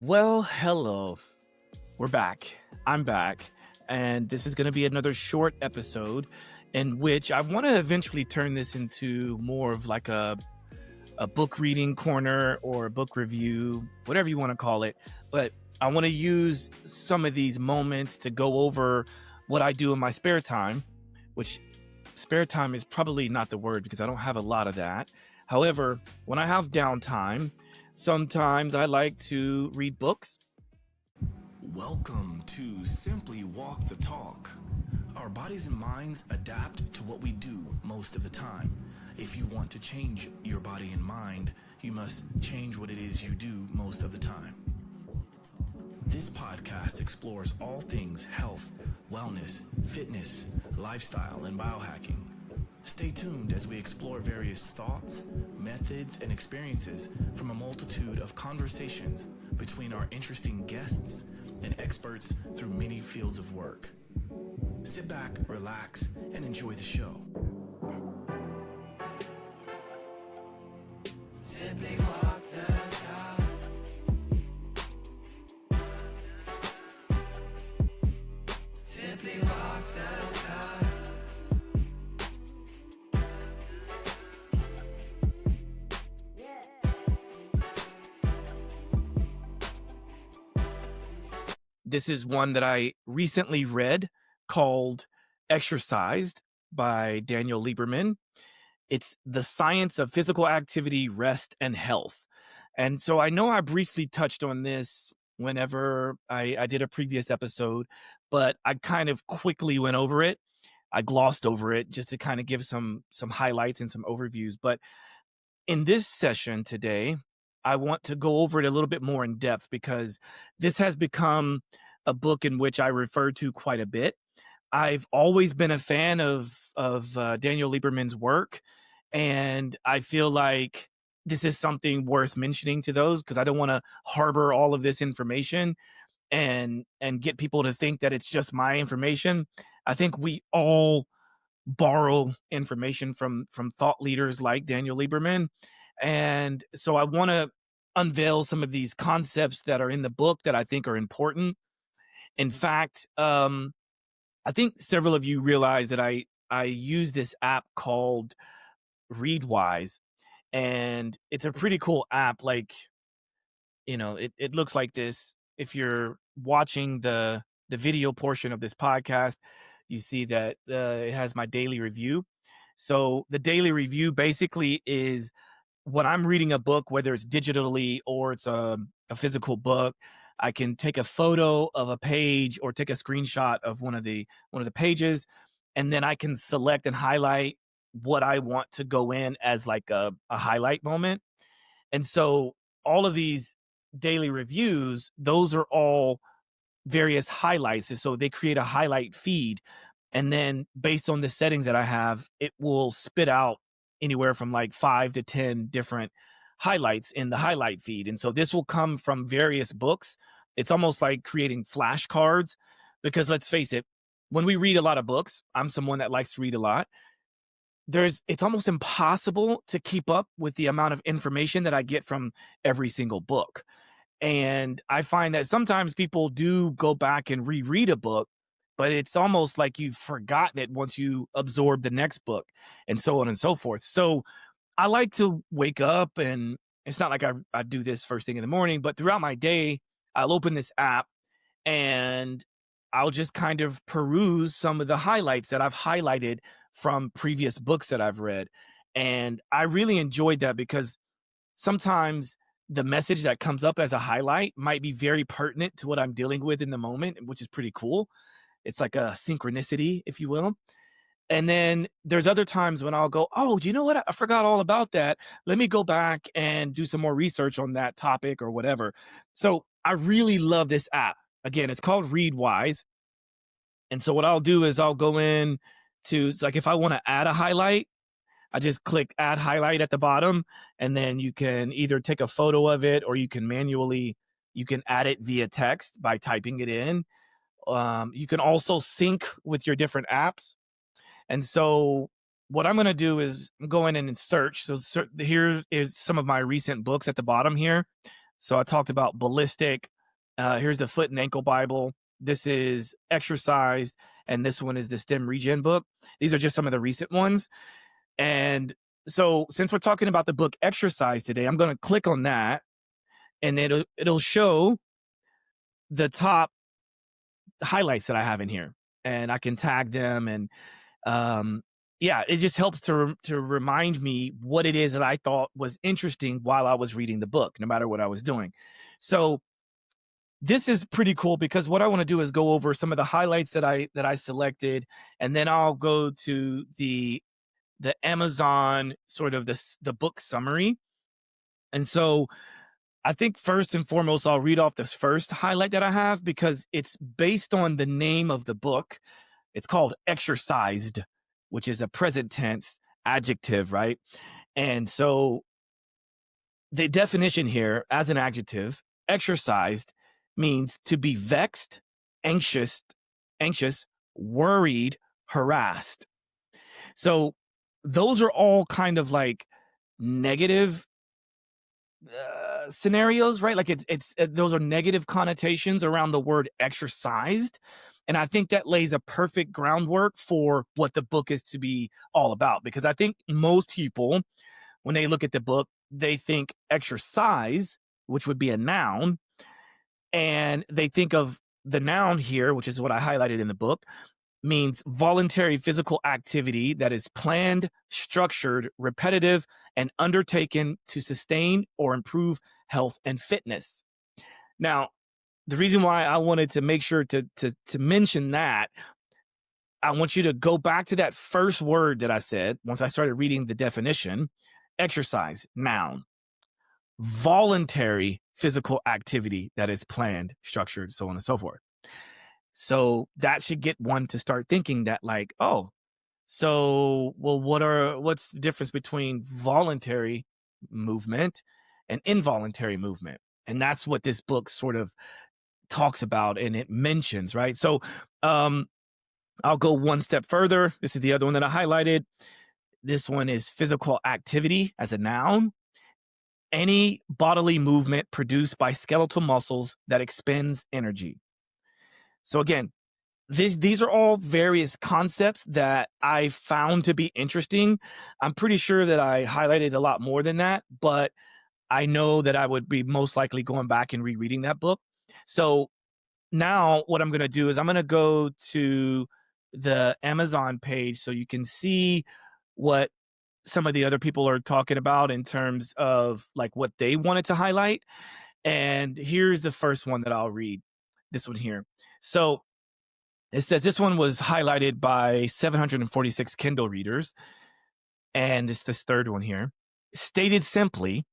Well, hello. We're back. I'm back. And this is going to be another short episode in which I want to eventually turn this into more of like a book reading corner or a book review, whatever you want to call it. But I want to use some of these moments to go over what I do in my spare time, which spare time is probably not the word because I don't have a lot of that. However, when I have downtime, sometimes I like to read books. Welcome to Simply Walk the Talk. Our bodies and minds adapt to what we do most of the time. If you want to change your body and mind, you must change what it is you do most of the time. This podcast explores all things health, wellness, fitness, lifestyle, and biohacking. Stay tuned as we explore various thoughts, methods, and experiences from a multitude of conversations between our interesting guests and experts through many fields of work. Sit back, relax, and enjoy the show. Simply walk the talk. Simply walk the talk. This is one that I recently read called Exercised by Daniel Lieberman. It's The Science of Physical Activity, Rest, and Health. And so I know I briefly touched on this whenever I did a previous episode, but I kind of quickly went over it. I glossed over it just to kind of give some highlights and some overviews. But in this session today, I want to go over it a little bit more in depth because this has become a book in which I refer to quite a bit. I've always been a fan of Daniel Lieberman's work, and I feel like this is something worth mentioning to those because I don't want to harbor all of this information and get people to think that it's just my information. I think we all borrow information from thought leaders like Daniel Lieberman, and so I want to unveil some of these concepts that are in the book that I think are important. In fact, I think several of you realize that I use this app called Readwise, and it's a pretty cool app. Like, it looks like this. If you're watching the video portion of this podcast, you see that it has my daily review. So the daily review basically is when I'm reading a book, whether it's digitally or it's a physical book, I can take a photo of a page or take a screenshot of one of the pages, and then I can select and highlight what I want to go in as like a highlight moment. And so all of these daily reviews, those are all various highlights. And so they create a highlight feed. And then based on the settings that I have, it will spit out anywhere from like 5 to 10 different highlights in the highlight feed. And so this will come from various books. It's almost like creating flashcards because let's face it, when we read a lot of books, I'm someone that likes to read a lot. It's almost impossible to keep up with the amount of information that I get from every single book. And I find that sometimes people do go back and reread a book, but it's almost like you've forgotten it once you absorb the next book and so on and so forth. So I like to wake up, and it's not like I do this first thing in the morning, but throughout my day, I'll open this app and I'll just kind of peruse some of the highlights that I've highlighted from previous books that I've read. And I really enjoyed that because sometimes the message that comes up as a highlight might be very pertinent to what I'm dealing with in the moment, which is pretty cool. It's like a synchronicity, if you will. And then there's other times when I'll go, oh, you know what? I forgot all about that. Let me go back and do some more research on that topic or whatever. So I really love this app. Again, it's called Readwise. And so what I'll do is I'll go in to, like, if I want to add a highlight, I just click add highlight at the bottom, and then you can either take a photo of it or you can add it via text by typing it in. You can also sync with your different apps. And so what I'm going to do is go in and search. So here is some of my recent books at the bottom here. So I talked about ballistic. Here's the Foot and Ankle Bible. This is exercised, and this one is the STEM Regen book. These are just some of the recent ones. And so since we're talking about the book Exercise today, I'm going to click on that, and it'll show the top highlights that I have in here, and I can tag them. And yeah, it just helps to remind me what it is that I thought was interesting while I was reading the book, no matter what I was doing. So this is pretty cool because what I want to do is go over some of the highlights that I selected, and then I'll go to the Amazon sort of the book summary. And so I think first and foremost, I'll read off this first highlight that I have because it's based on the name of the book. It's called Exercised, which is a present tense adjective, right? And so the definition here as an adjective, exercised, means to be vexed, anxious, worried, harassed. So those are all kind of like negative scenarios, right? Like it's those are negative connotations around the word exercised. And I think that lays a perfect groundwork for what the book is to be all about. Because I think most people, when they look at the book, they think exercise, which would be a noun, and they think of the noun here, which is what I highlighted in the book, means voluntary physical activity that is planned, structured, repetitive, and undertaken to sustain or improve health and fitness. Now, the reason why I wanted to make sure to mention that, I want you to go back to that first word that I said once I started reading the definition. Exercise, noun. Voluntary physical activity that is planned, structured, so on and so forth. So that should get one to start thinking that, like, oh, so, well, what's the difference between voluntary movement and involuntary movement? And that's what this book sort of talks about and it mentions, right? So I'll go one step further. This is the other one that I highlighted. This one is physical activity as a noun. Any bodily movement produced by skeletal muscles that expends energy. So again, these are all various concepts that I found to be interesting. I'm pretty sure that I highlighted a lot more than that, but I know that I would be most likely going back and rereading that book. So now what I'm going to do is I'm going to go to the Amazon page so you can see what some of the other people are talking about in terms of like what they wanted to highlight. And here's the first one that I'll read, this one here. So it says this one was highlighted by 746 Kindle readers. And it's this third one here. Stated simply,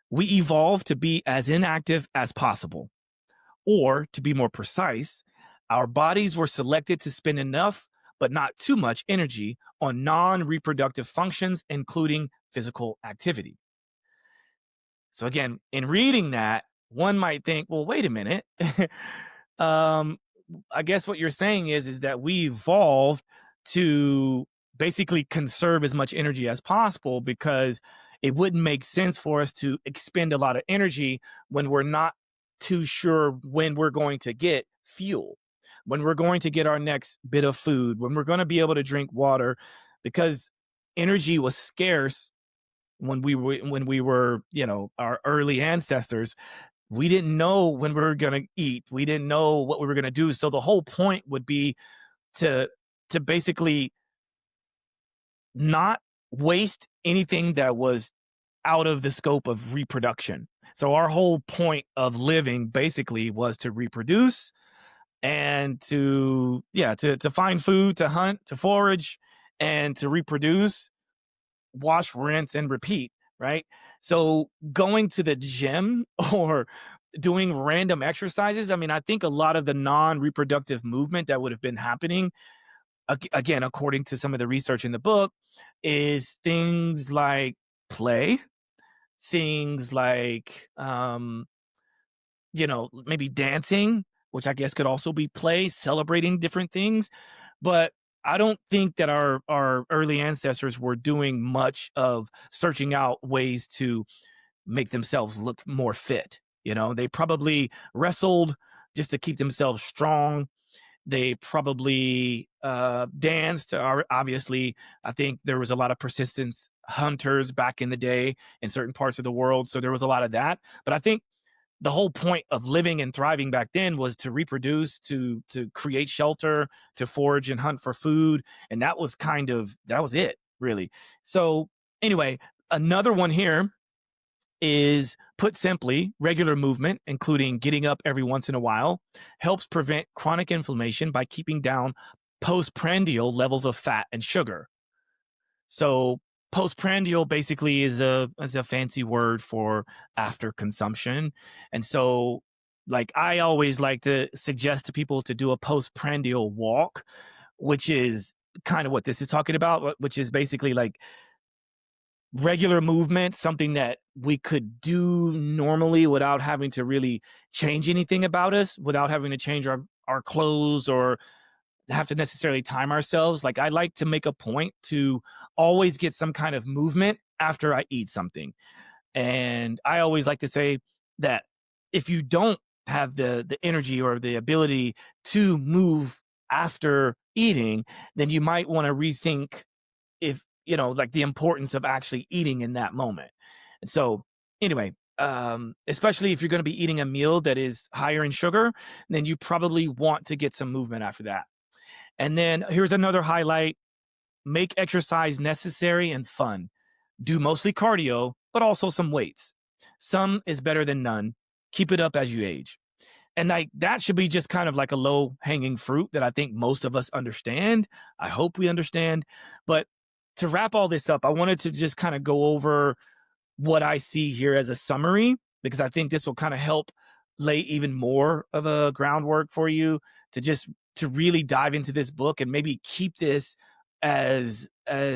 we evolved to be as inactive as possible. Or, to be more precise, our bodies were selected to spend enough, but not too much energy on non-reproductive functions, including physical activity. So again, in reading that, one might think, well, wait a minute. I guess what you're saying is that we evolved to basically conserve as much energy as possible because it wouldn't make sense for us to expend a lot of energy when we're not too sure when we're going to get fuel, when we're going to get our next bit of food, when we're going to be able to drink water, because energy was scarce when we were, our early ancestors. We didn't know when we were going to eat. We didn't know what we were going to do. So the whole point would be to basically not waste anything that was out of the scope of reproduction. So our whole point of living basically was to reproduce and to find food, to hunt, to forage, and to reproduce, wash, rinse, and repeat, right? So going to the gym or doing random exercises, I mean, I think a lot of the non-reproductive movement that would have been happening, again, according to some of the research in the book, is things like play, things like, maybe dancing, which I guess could also be play, celebrating different things. But I don't think that our early ancestors were doing much of searching out ways to make themselves look more fit. They probably wrestled just to keep themselves strong. They probably danced. Obviously, I think there was a lot of persistence hunters back in the day in certain parts of the world. So there was a lot of that. But I think the whole point of living and thriving back then was to reproduce, to create shelter, to forage and hunt for food. And that was it, really. So anyway, another one here is, put simply, regular movement, including getting up every once in a while, helps prevent chronic inflammation by keeping down postprandial levels of fat and sugar. So postprandial basically is a fancy word for after consumption. And so, like, I always like to suggest to people to do a postprandial walk, which is kind of what this is talking about, which is basically like regular movement, something that we could do normally without having to really change anything about us, without having to change our clothes or have to necessarily time ourselves. Like, I like to make a point to always get some kind of movement after I eat something. And I always like to say that if you don't have the energy or the ability to move after eating, then you might want to rethink, if like, the importance of actually eating in that moment. And so anyway, especially if you're going to be eating a meal that is higher in sugar, then you probably want to get some movement after that. And then here's another highlight: make exercise necessary and fun. Do mostly cardio, but also some weights. Some is better than none. Keep it up as you age. And like, that should be just kind of like a low hanging fruit that I think most of us understand. I hope we understand. But to wrap all this up, I wanted to just kind of go over what I see here as a summary, because I think this will kind of help lay even more of a groundwork for you to really dive into this book and maybe keep this as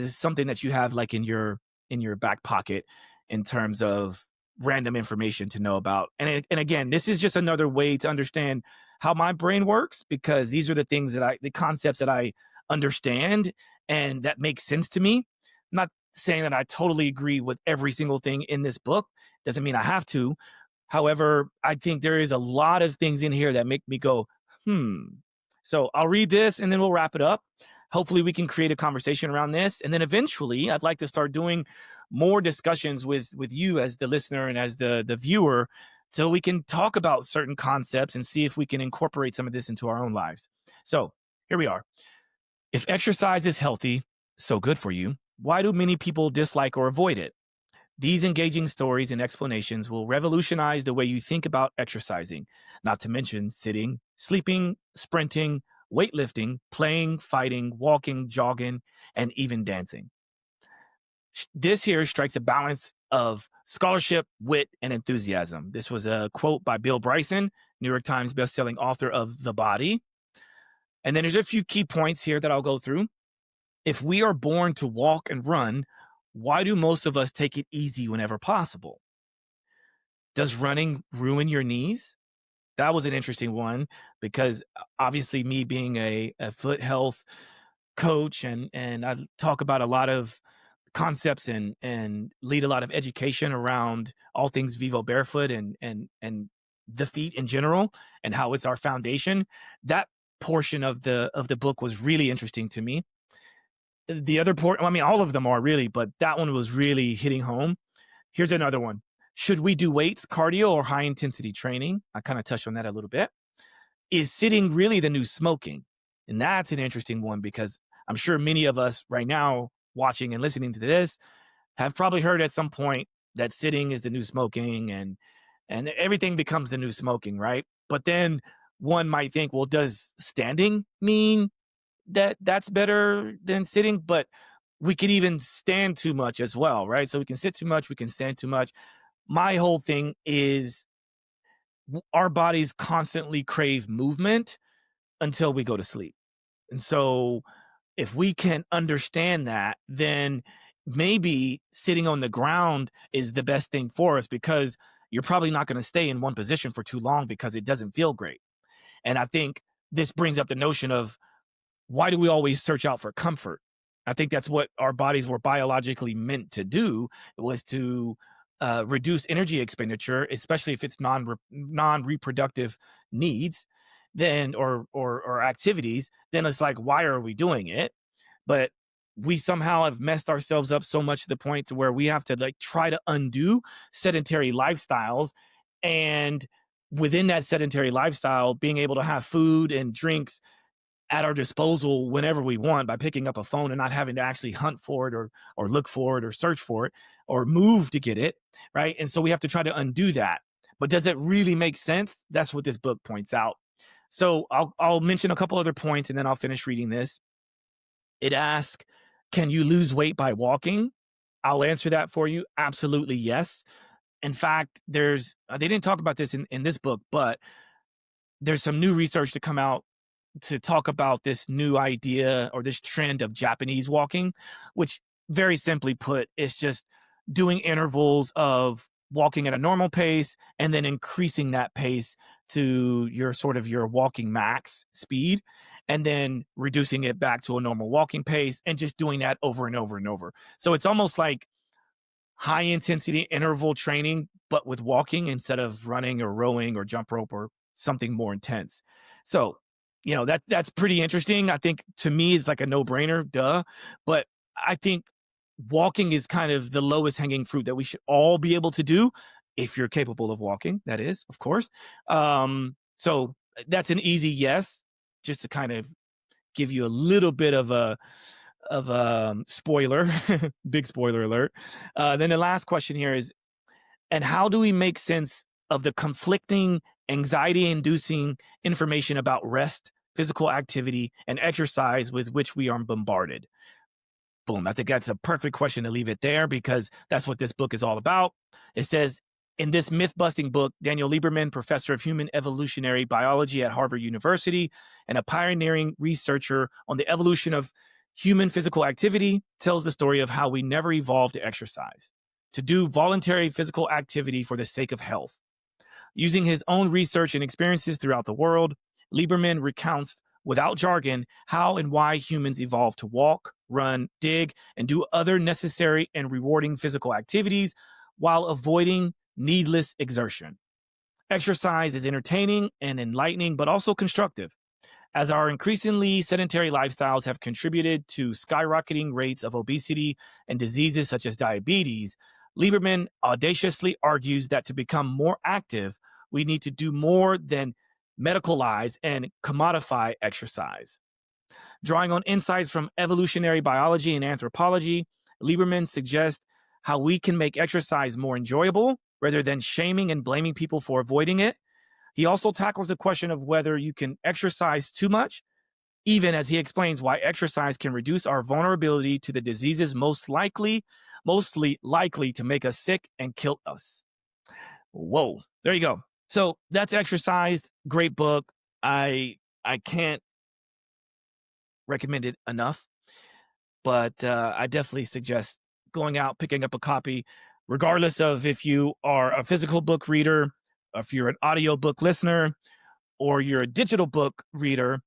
something that you have, like, in your back pocket, in terms of random information to know about. And again, this is just another way to understand how my brain works, because these are the concepts that I understand and that makes sense to me. I'm not saying that I totally agree with every single thing in this book. Doesn't mean I have to. However, I think there is a lot of things in here that make me go, So I'll read this and then we'll wrap it up. Hopefully we can create a conversation around this. And then eventually I'd like to start doing more discussions with you as the listener and as the viewer, so we can talk about certain concepts and see if we can incorporate some of this into our own lives. So here we are. If exercise is healthy, so good for you, why do many people dislike or avoid it? These engaging stories and explanations will revolutionize the way you think about exercising, not to mention sitting, sleeping, sprinting, weightlifting, playing, fighting, walking, jogging, and even dancing. This here strikes a balance of scholarship, wit, and enthusiasm. This was a quote by Bill Bryson, New York Times bestselling author of The Body. And then there's a few key points here that I'll go through. If we are born to walk and run, why do most of us take it easy whenever possible? Does running ruin your knees? That was an interesting one, because obviously, me being a foot health coach, and I talk about a lot of concepts and lead a lot of education around all things Vivo Barefoot and the feet in general, and how it's our foundation. That portion of the book was really interesting to me. The other part, I mean, all of them are really, but that one was really hitting home. Here's another one. Should we do weights, cardio, or high intensity training? I kind of touched on that a little bit. Is sitting really the new smoking? And that's an interesting one, because I'm sure many of us right now watching and listening to this have probably heard at some point that sitting is the new smoking, and everything becomes the new smoking, right? But then one might think, well, does standing mean that's better than sitting? But we can even stand too much as well, right? So we can sit too much, we can stand too much. My whole thing is, our bodies constantly crave movement until we go to sleep. And so if we can understand that, then maybe sitting on the ground is the best thing for us, because you're probably not going to stay in one position for too long because it doesn't feel great. And I think this brings up the notion of, why do we always search out for comfort? I think that's what our bodies were biologically meant to do, was to reduce energy expenditure, especially if it's non-reproductive needs, then or activities, then it's like, why are we doing it? But we somehow have messed ourselves up so much to the point to where we have to like try to undo sedentary lifestyles, and within that sedentary lifestyle, being able to have food and drinks at our disposal whenever we want by picking up a phone and not having to actually hunt for it or look for it or search for it or move to get it, right? And so we have to try to undo that. But does it really make sense? That's what this book points out. So I'll mention a couple other points and then I'll finish reading this. It asks, can you lose weight by walking? I'll answer that for you. Absolutely yes. In fact, they didn't talk about this in this book, but there's some new research to come out to talk about this new idea or this trend of Japanese walking, which very simply put is just doing intervals of walking at a normal pace and then increasing that pace to your walking max speed, and then reducing it back to a normal walking pace and just doing that over and over and over. So it's almost like high intensity interval training, but with walking instead of running or rowing or jump rope or something more intense. So, that's pretty interesting. I think to me, it's like a no brainer, duh. But I think walking is kind of the lowest hanging fruit that we should all be able to do if you're capable of walking, that is, of course. So that's an easy yes, just to kind of give you a little bit of a spoiler, big spoiler alert. Then the last question here is, and how do we make sense of the conflicting, anxiety-inducing information about rest, physical activity, and exercise with which we are bombarded? Boom. I think that's a perfect question to leave it there because that's what this book is all about. It says, in this myth-busting book, Daniel Lieberman, professor of human evolutionary biology at Harvard University and a pioneering researcher on the evolution of human physical activity, tells the story of how we never evolved to exercise, to do voluntary physical activity for the sake of health. Using his own research and experiences throughout the world, Lieberman recounts without jargon how and why humans evolved to walk, run, dig, and do other necessary and rewarding physical activities while avoiding needless exertion. Exercise is entertaining and enlightening, but also constructive. As our increasingly sedentary lifestyles have contributed to skyrocketing rates of obesity and diseases such as diabetes, Lieberman audaciously argues that to become more active, we need to do more than medicalize and commodify exercise. Drawing on insights from evolutionary biology and anthropology, Lieberman suggests how we can make exercise more enjoyable rather than shaming and blaming people for avoiding it. He also tackles the question of whether you can exercise too much, even as he explains why exercise can reduce our vulnerability to the diseases mostly likely to make us sick and kill us. Whoa, there you go. So that's Exercise. Great book. I can't recommend it enough, but I definitely suggest going out, picking up a copy, regardless of if you are a physical book reader, if you're an audiobook listener, or you're a digital book reader.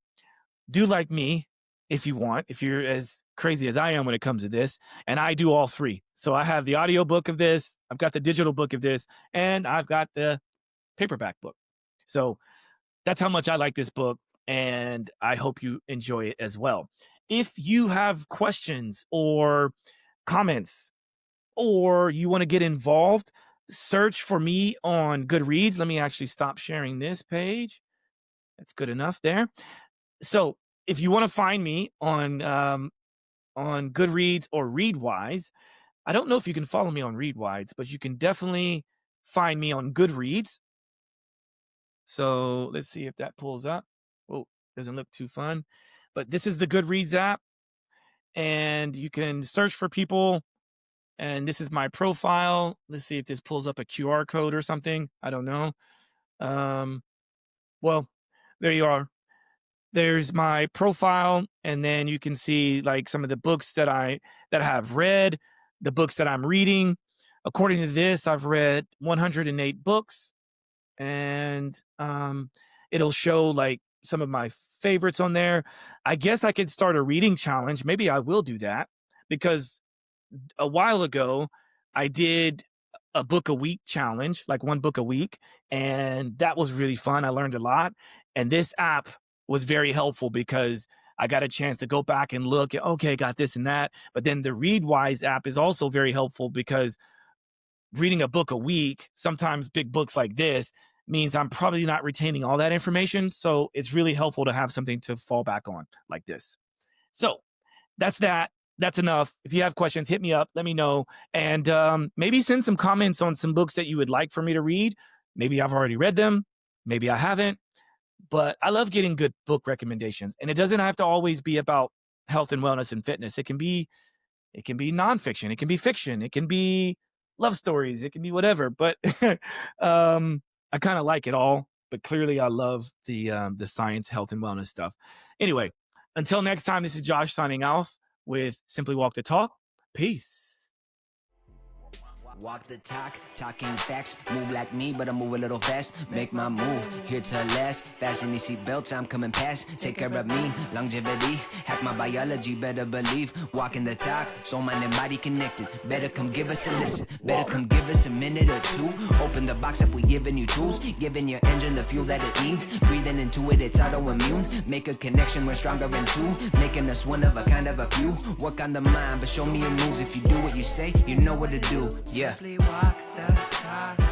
Do like me if you want, if you're as crazy as I am when it comes to this. And I do all three. So I have the audiobook of this, I've got the digital book of this, and I've got the paperback book. So that's how much I like this book, and I hope you enjoy it as well. If you have questions or comments, or you want to get involved, search for me on Goodreads. Let me actually stop sharing this page. That's good enough there. So if you want to find me on Goodreads or Readwise, I don't know if you can follow me on Readwise, but you can definitely find me on Goodreads. So let's see if that pulls up. Oh, doesn't look too fun. But this is the Goodreads app. And you can search for people. And this is my profile. Let's see if this pulls up a QR code or something. I don't know. Well, there you are. There's my profile, and then you can see like some of the books that I have read, the books that I'm reading. According to this, I've read 108 books, and it'll show like some of my favorites on there. I guess I could start a reading challenge. Maybe I will do that, because a while ago I did a book a week challenge, like 1 book a week. And that was really fun. I learned a lot. And this app was very helpful because I got a chance to go back and look at, okay, got this and that. But then the Readwise app is also very helpful because reading a book a week, sometimes big books like this, means I'm probably not retaining all that information. So it's really helpful to have something to fall back on like this. So that's that. That's enough. If you have questions, hit me up. Let me know. And maybe send some comments on some books that you would like for me to read. Maybe I've already read them. Maybe I haven't. But I love getting good book recommendations. And it doesn't have to always be about health and wellness and fitness. It can be nonfiction. It can be fiction. It can be love stories. It can be whatever. But I kind of like it all. But clearly I love the science, health, and wellness stuff. Anyway, until next time, this is Josh signing off with Simply Walk the Talk. Peace. Walk the talk, talking facts. Move like me, but I move a little fast. Make my move, here to last. Fasten these seatbelts, I'm coming past. Take care of me, longevity. Hack my biology, better believe. Walking the talk, soul, mind, and body connected. Better come give us a listen. Better come give us a minute or two. Open the box up, we giving you tools. Giving your engine the fuel that it needs. Breathing into it, it's autoimmune. Make a connection, we're stronger in two. Making us one of a kind of a few. Work on the mind, but show me your moves. If you do what you say, you know what to do. Yeah. Simply walk the talk.